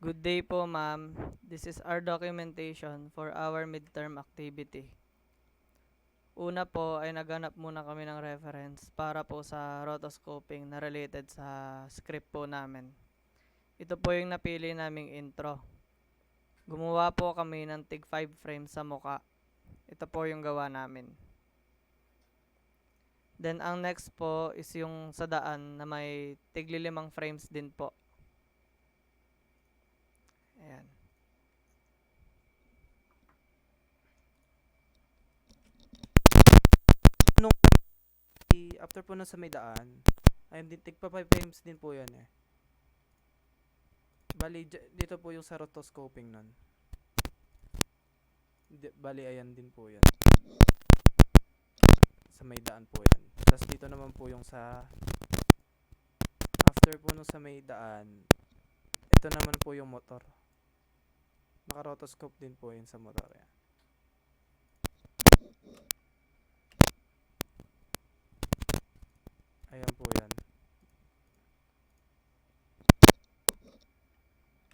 Good day po, ma'am. This is our documentation for our midterm activity. Una po ay naghanap muna kami ng reference para po sa rotoscoping na related sa script po namin. Ito po yung napili naming intro. Gumawa po kami ng tig 5 frames sa muka. Ito po yung gawa namin. Then ang next po is yung sa daan na may tigli 5 frames din po. Ayan. Nung after po nun sa may daan, ayun din, tigpa 5 frames din po yan eh. Bali, dito po yung sa rotoscoping nun. Bali, ayan din po yan. Sa may daan po yan. Tapos dito naman po yung sa, after po nung sa may daan, ito naman po yung motor. Naka-rotoscope din po yun sa motor yan. Ayan po yan.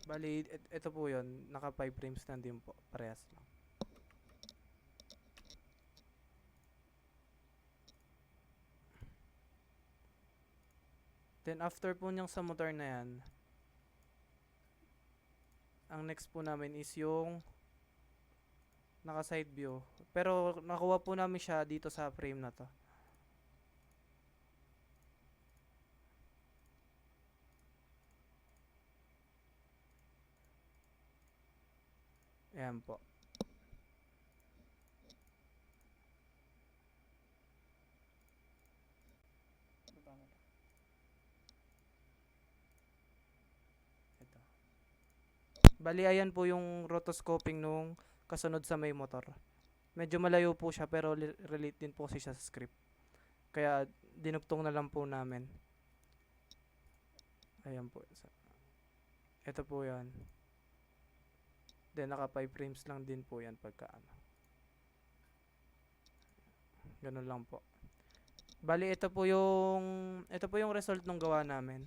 Bali, ito po yun. Naka 5 frames na din po. Parehas lang. Then after po niyang sa motor na yan, ang next po namin is yung naka side view. Pero nakuha po namin siya dito sa frame na to. Ayan po. Ito. Bali, ayan po yung rotoscoping nung kasunod sa may motor. Medyo malayo po siya pero relate din po kasi siya sa script. Kaya dinugtong na lang po namin. Ayan po. Ito po yan. Then naka 5 frames lang din po yan pagka ano. Ganun lang po. Bali, ito po yung result ng gawa namin.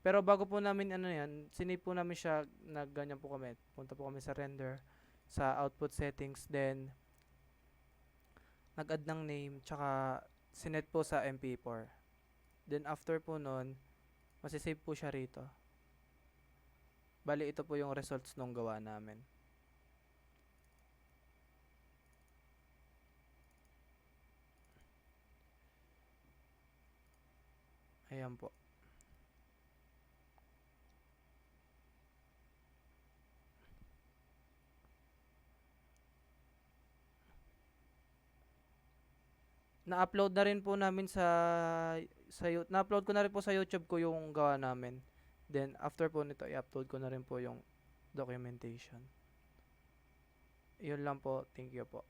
Pero bago po namin ano yan, sinave po namin siya na ganyan po kami. Punta po kami sa render, sa output settings, then nag-add ng name, tsaka sinet po sa MP4. Then after po nun, masisave po siya rito. Bali, ito po yung results nung gawa namin. Ayan po. Na-upload na rin po namin na-upload ko na rin po sa YouTube ko yung gawa namin. Then after po nito, i-upload ko na rin po yung documentation. Yun lang po. Thank you po.